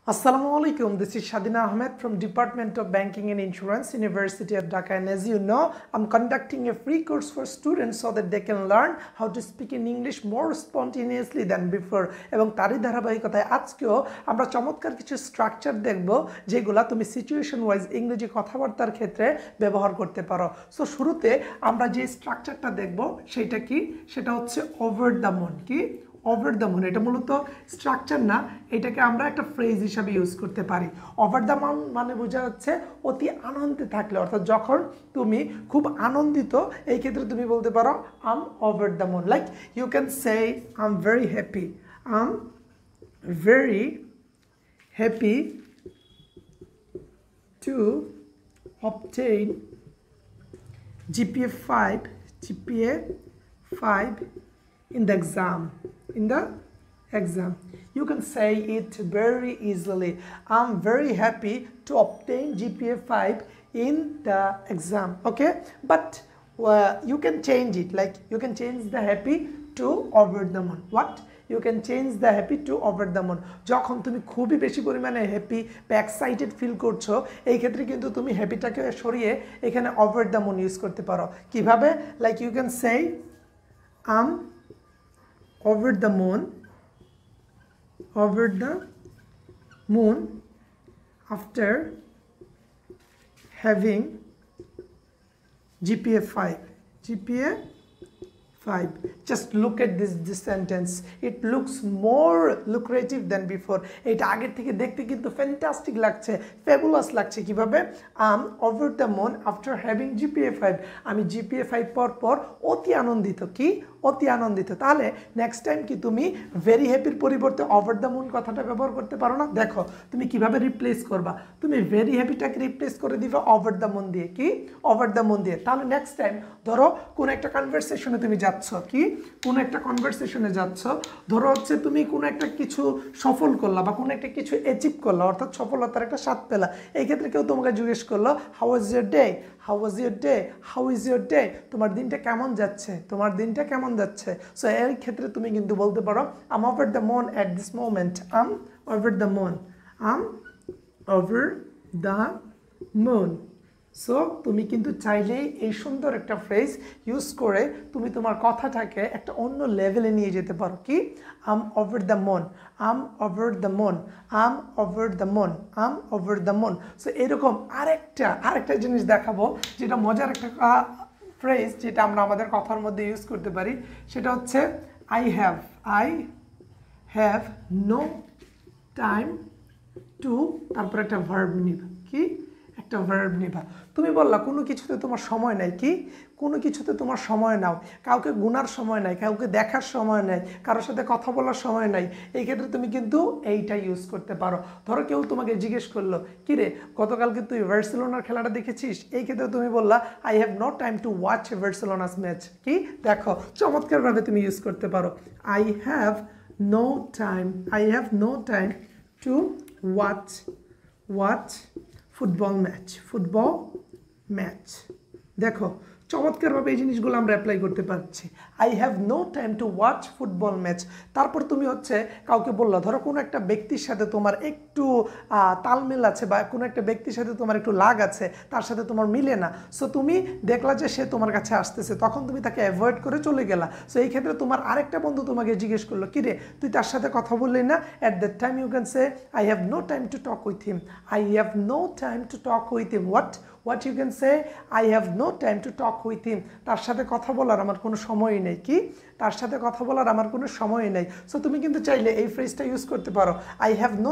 Assalamu alaikum. This is Shadina Ahmed from Department of Banking and Insurance, University of Dhaka. And as you know, I'm conducting a free course for students so that they can learn how to speak in English more spontaneously than before. এবং তারই ধারাবাহিকতায় আজকেও আমরা চমৎকার কিছু structure দেখব যেগুলা তুমি সিচুয়েশন ওয়াইজ ইংরেজি কথাবার্তার ক্ষেত্রে ব্যবহার করতে পারো। সো শুরুতে আমরা যে স্ট্রাকচারটা দেখব সেটা হচ্ছে ওভার দ্য মুন। কি ওভার দ্য মুন? এটা মূলত স্ট্রাকচার না, এটাকে আমরা একটা ফ্রেজ হিসাবে ইউজ করতে পারি। ওভার দ্য মুন মানে বোঝা যাচ্ছে অতি আনন্দে থাকলে, অর্থাৎ যখন তুমি খুব আনন্দিত, এই ক্ষেত্রে তুমি বলতে পারো I'm over the moon. Like you can say I'm very happy, I'm very happy to obtain GPA 5 in the exam. You can say it very easily. I'm very happy to obtain GPA 5 in the exam. Okay, but you can change it, like you can change the happy to over the moon. What? You can change the happy to over the moon. যখন তুমি খুবই বেশি পরিমাণে happy বা excited feel করছো, এই ক্ষেত্রে কিন্তু তুমি হ্যাপিটাকে সরিয়ে এখানে ওভার দ্য মুন ইউজ করতে পারো। কিভাবে? Like you can say am over the moon after having GPA 5. Just look at this sentence. It looks more lucrative than before. এটা আগের থেকে দেখতে কিন্তু ফ্যান্টাস্টিক লাগছে, ফ্যাবুলাস লাগছে। কিভাবে? over the moon after having GPA 5. আমি GPA 5 পর অতি আনন্দিত। কি? অতি আনন্দিত। তাহলে নেক্সট টাইম কি তুমি ভেরি হ্যাপির পরিবর্তে ওভার দ্য মুন কথাটা ব্যবহার করতে পারো না? দেখো তুমি কিভাবে রিপ্লেস করবা। তুমি ভেরি হ্যাপিটাকে রিপ্লেস করে দিবে ওভার দ্য মুন দিয়ে। কি? ওভার দ্য মুন দিয়ে। তাহলে নেক্সট টাইম ধরো কোন একটা কনভারসেশনে তুমি যাচ্ছ, কি কোন একটা কনভারসেশনে যাচ্ছ, ধরো হচ্ছে তুমি কোন একটা কিছু সফল করলা বা কোন একটা কিছু অ্যাচিভ করলা, অর্থাৎ সফলতার একটা স্বাদ পেলা। এই ক্ষেত্রে কেউ তোমাকে জিজ্ঞেস করলো how was your day, how was your day, how is your day, তোমার দিনটা কেমন যাচ্ছে, তোমার দিনটা কেমন যাচ্ছে। সো এর ক্ষেত্রে তুমি কিন্তু বলতে পারো I'm over the moon at this moment, I'm over the moon, I'm over the moon. So তুমি কিন্তু চাইলেই এই সুন্দর একটা ফ্রেজ ইউজ করে তুমি তোমার কথাটাকে একটা অন্য লেভেলে নিয়ে যেতে পারো। কি? I'm over the moon, I'm over the moon, I'm over the moon, I'm over the moon. So এরকম আরেকটা জিনিস দেখাবো, যেটা মজার একটা ফ্রেজ, যেটা আমরা আমাদের কথার মধ্যে ইউজ করতে পারি। সেটা হচ্ছে I have no time to, তারপর একটা ভার্ব নিবা। কি? একটা ভার্ব নিবা। তুমি বললা কোনো কিছুতে তোমার সময় নাই। কি? কোনো কিছুতে তোমার সময় নাও, কাউকে গুনার সময় নাই, কাউকে দেখার সময় নাই, কারোর সাথে কথা বলার সময় নাই। এই ক্ষেত্রে তুমি কিন্তু এইটা ইউজ করতে পারো। ধরো কেউ তোমাকে জিজ্ঞেস করলো কি রে গতকালকে তুই বার্সেলোনার খেলাটা দেখেছিস, এই ক্ষেত্রে তুমি বললা I have no time to watch Barcelona's match. কি? দেখো চমৎকারভাবে তুমি ইউজ করতে পারো I have no time to watch football match. দেখো চমৎকারভাবে এই জিনিসগুলো আমরা অ্যাপ্লাই করতে পারছি। I have no time to watch football match. তারপর তুমি হচ্ছে কাউকে বললা, ধরো কোনো একটা ব্যক্তির সাথে তোমার একটু তালমেল আছে বা কোনো একটা ব্যক্তির সাথে তোমার একটু লাগ আছে, তার সাথে তোমার মিলে না। সো তুমি দেখলা যে সে তোমার কাছে আসতেছে, তখন তুমি তাকে অ্যাভয়েড করে চলে গেলা। সো এই ক্ষেত্রে তোমার আরেকটা বন্ধু তোমাকে জিজ্ঞেস করলো কি রে তুই তার সাথে কথা বললি না, at that time you can say I have no time to talk with him, I have no time to talk with him. What you can say I have no time to talk with him. তার সাথে কথা বলার আমার কোনো সময়ই নেই। কি? তার সাথে কথা বলার আমার কোনো সময়ই নেই। সো তুমি কিন্তু চাইলে এই ফ্রেজটা ইউজ করতে পারো I have no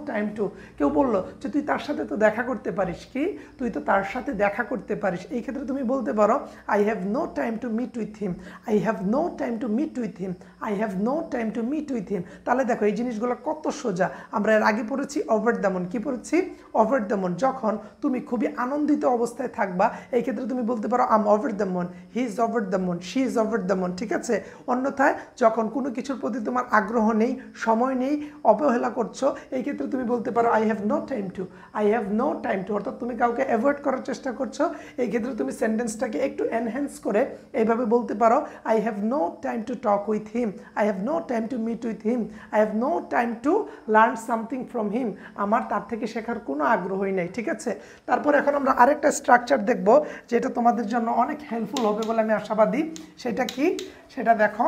time to. কেউ বললো যে তুই তার সাথে তো দেখা করতে পারিস। কি? তুই তো তার সাথে দেখা করতে পারিস। এই ক্ষেত্রে তুমি বলতে পারো I have no time to meet with him, I have no time to meet with him, I have no time to meet with him. তাহলে দেখো এই জিনিসগুলো কত সোজা। আমরা এর আগে পড়েছি ওভার দ্য মুন। কি পড়েছি? Over the moon. যখন তুমি খুবই আনন্দিত অবস্থায় থাকবা, এই ক্ষেত্রে তুমি বলতে পারো I'm over the moon, he is over the moon, she is over the moon, ঠিক আছে। অন্যথায় যখন কোনো কিছুর প্রতি তোমার আগ্রহ নেই, সময় নেই, অবহেলা করছো, এই ক্ষেত্রে তুমি বলতে পারো I have no time to, I have no time to, অর্থাৎ তুমি কাউকে অ্যাভয়েড করার চেষ্টা করছো। এই ক্ষেত্রে তুমি সেন্টেন্সটাকে একটু এনহ্যান্স করে এইভাবে বলতে পারো I have no time to talk with him, I have no time to meet with him, I have no time to learn something from him, আমার তার থেকে শেখার কোনো আগ্রহই নেই, ঠিক আছে। তারপর এখন আমরা আরেকটা স্ট্রাকচার দেখব যেটা তোমাদের জন্য অনেক হেল্পফুল হবে বলে আমি আশাবাদী। সেটা কি, সেটা দেখো,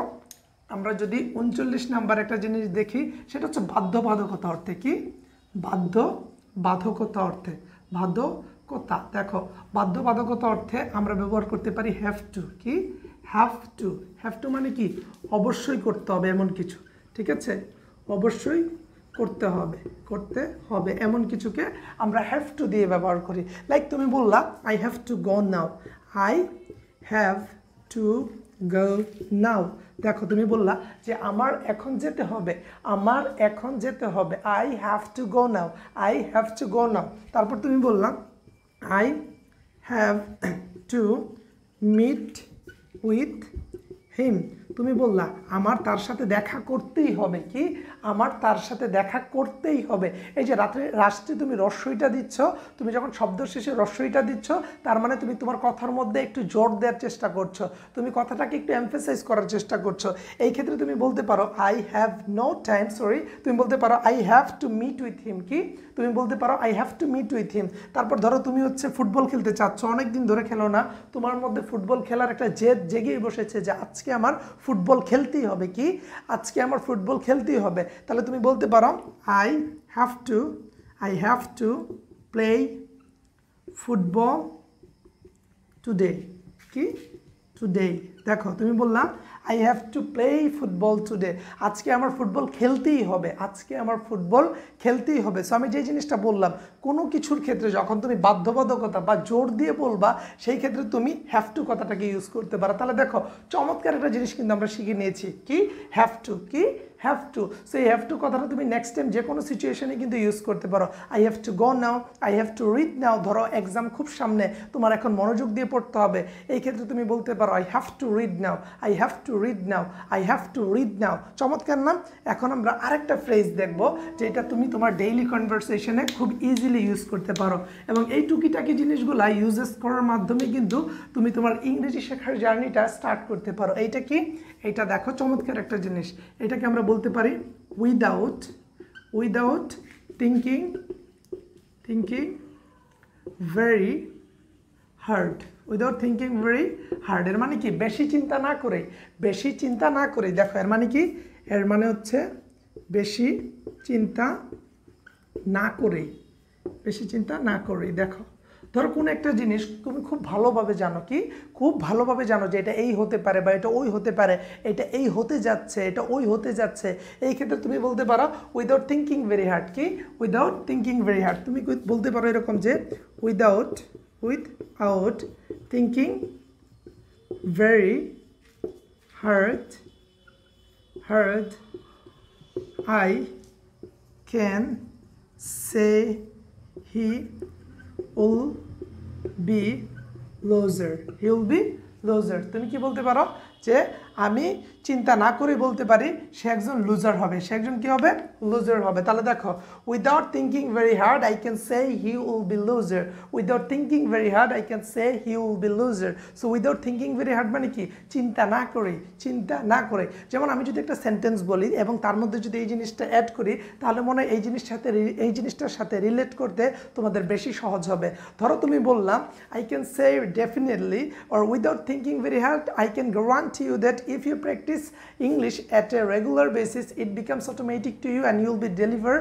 আমরা যদি 39 নাম্বার একটা জিনিস দেখি, সেটা হচ্ছে বাধ্যবাধকতা অর্থে। কি বাধ্যবাধকতা অর্থে, বাধ্যকতা, দেখো বাধ্যবাধকতা অর্থে আমরা ব্যবহার করতে পারি হ্যাভ টু। কি হ্যাভ টু, হ্যাভ টু মানে কি অবশ্যই করতে হবে এমন কিছু, ঠিক আছে, অবশ্যই করতে হবে এমন কিছুকে আমরা হ্যাভ টু দিয়ে ব্যবহার করি। লাইক তুমি বললা I have to go now, I have to go now, দেখো তুমি বললা যে আমার এখন যেতে হবে, আমার এখন যেতে হবে, I have to go now, I have to go now. তারপর তুমি বললা I have to meet with him, তুমি বললা আমার তার সাথে দেখা করতেই হবে। কি আমার তার সাথে দেখা করতেই হবে। এই যে রাষ্ট্রে তুমি রস্যইটা দিচ্ছ, তুমি যখন শব্দ শেষে রস্যইটা দিচ্ছ, তার মানে তুমি তোমার কথার মধ্যে একটু জোর দেওয়ার চেষ্টা করছো, তুমি কথাটাকে একটু এমফেসাইজ করার চেষ্টা করছো। এই ক্ষেত্রে তুমি বলতে পারো আই হ্যাভ নো টাইম, তুমি বলতে পারো I have to meet with him. কি তুমি বলতে পারো I have to meet with him. তারপর ধরো তুমি হচ্ছে ফুটবল খেলতে চাচ্ছ, অনেকদিন ধরে খেলো না, তোমার মধ্যে ফুটবল খেলার একটা জেদ জেগেই বসেছে যে আজকে আমার ফুটবল খেলতেই হবে। কি আজকে আমার ফুটবল খেলতেই হবে। তাহলে তুমি বলতে পারো I have to play football today. কি টুডে, দেখো তুমি বললাম I have to play football today, আজকে আমার ফুটবল খেলতেই হবে, আজকে আমার ফুটবল খেলতেই হবে। সো আমি যে জিনিসটা বললাম, কোনো কিছুর ক্ষেত্রে যখন তুমি বাধ্যবাধকতা বা জোর দিয়ে বলবা, সেই ক্ষেত্রে তুমি হ্যাভ টু কথাটাকে ইউজ করতে পারো। তাহলে দেখো চমৎকার একটা জিনিস কিন্তু আমরা শিখে নিয়েছি। কি হ্যাভ টু, কি হ্যাভ টু। সো এই হ্যাভ টু কথাটা তুমি নেক্সট টাইম যে কোনো সিচুয়েশনে কিন্তু ইউজ করতে পারো। I have to go now, I have to read নাও, ধরো এক্সাম খুব সামনে, তোমার এখন মনোযোগ দিয়ে পড়তে হবে, এই ক্ষেত্রে তুমি বলতে পারো I have to read now, I have to read now, I have to read নাও। চমৎকার নাম। এখন আমরা আরেকটা ফ্রেজ দেখবো যেটা তুমি তোমার ডেইলি কনভারসেশনে খুব ইজিলি ইউজ করতে পারো, এবং এই টুকিটাকি জিনিসগুলা ইউজেস করার মাধ্যমে কিন্তু তুমি তোমার ইংরেজি শেখার জার্নিটা স্টার্ট করতে পারো। এইটা কি, এইটা দেখো চমৎকার একটা জিনিস, এটাকে আমরা বলতে পারি without thinking very hard, without thinking very hard. এর মানে কি বেশি চিন্তা না করে, দেখো এর মানে কি, এর মানে হচ্ছে বেশি চিন্তা না করে, দেখো ধরো কোনো একটা জিনিস তুমি খুব ভালোভাবে জানো, কি খুব ভালোভাবে জানো যে এটা এই হতে পারে বা এটা ওই হতে পারে, এটা এই হতে যাচ্ছে, এটা ওই হতে যাচ্ছে, এই ক্ষেত্রে তুমি বলতে পারো উইদাউট থিঙ্কিং ভেরি হার্ড। কি উইদাউট থিঙ্কিং ভেরি হার্ড, তুমি বলতে পারো এরকম যে without thinking very hard I can say he will be loser. He will be loser. তুমি কি বলতে পারো যে আমি চিন্তা না করে বলতে পারি সে একজন লুজার হবে, সে একজন কি হবে, লুজার হবে। তাহলে দেখো without thinking very hard I can say he will be loser, without thinking very hard I can say he will be loser. So without thinking very hard মানে কি চিন্তা না করে। যেমন আমি যদি একটা সেন্টেন্স বলি এবং তার মধ্যে যদি এই জিনিসটা অ্যাড করি, তাহলে মনে হয় এই জিনিসটার সাথে রিলেট করতে তোমাদের বেশি সহজ হবে। ধরো তুমি বললাম I can say definitely or without thinking very hard I can guarantee you that if you practice English at a regular basis it becomes automatic to you and you will be deliver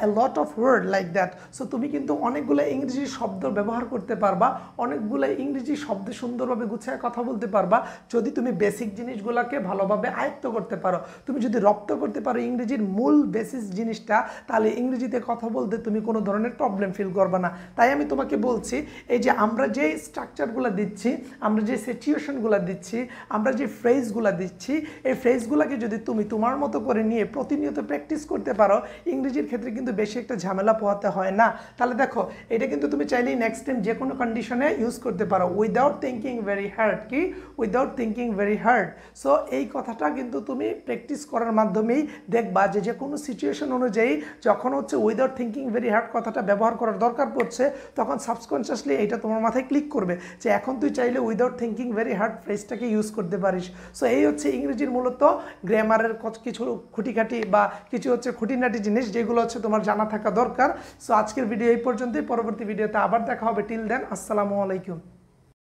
a lot of word like that. So তুমি কিন্তু অনেকগুলো ইংরেজি শব্দ ব্যবহার করতে পারবা, অনেকগুলো ইংরেজি শব্দ সুন্দরভাবে গুছিয়ে কথা বলতে পারবা যদি তুমি বেসিক জিনিসগুলোকে ভালোভাবে আয়ত্ত করতে পারো। তুমি যদি রপ্ত করতে পারো ইংরেজির মূল বেসিস জিনিসটা, তাহলে ইংরেজিতে কথা বলতে তুমি কোনো ধরনের প্রবলেম ফিল করবে না। তাই আমি তোমাকে বলছি এই যে আমরা যে স্ট্রাকচারগুলো দিচ্ছি, আমরা যে সিচুয়েশনগুলো দিচ্ছি, আমরা যে ফ্রেজগুলো দিচ্ছি, এই ফ্রেজগুলোকে যদি তুমি তোমার মতো করে নিয়ে প্রতিনিয়ত প্র্যাকটিস করতে পারো, ইংরেজির ক্ষেত্রে কিন্তু বেশি একটা ঝামেলা পোহাতে হয় না। তাহলে দেখো এটা কিন্তু তুমি চাইলেই নেক্সট টাইম যে কোনো কন্ডিশনে ইউজ করতে পারো, উইদাউট থিঙ্কিং ভেরি হার্ড। কি without thinking very hard. So এই কথাটা কিন্তু তুমি প্র্যাকটিস করার মাধ্যমেই দেখবা যে যে কোনো সিচুয়েশন অনুযায়ী যখন হচ্ছে উইদাউট থিঙ্কিং ভেরি হার্ড কথাটা ব্যবহার করার দরকার পড়ছে, তখন সাবকনশিয়াসলি এটা তোমার মাথায় ক্লিক করবে যে এখন তুই চাইলে উইদাউট থিঙ্কিং ভেরি হার্ড ফ্রেজটাকে ইউজ করতে পারিস। সো এই হচ্ছে ইংরেজির মূলত গ্রামারের কিছু খুঁটিখাটি বা কিছু হচ্ছে খুঁটিনাটি জিনিস যেগুলো হচ্ছে তোমার জানা থাকা দরকার। সো আজকের ভিডিও এই পর্যন্তই, পরবর্তী ভিডিওতে আবার দেখা হবে। টিল দেন, আসসালামু আলাইকুম।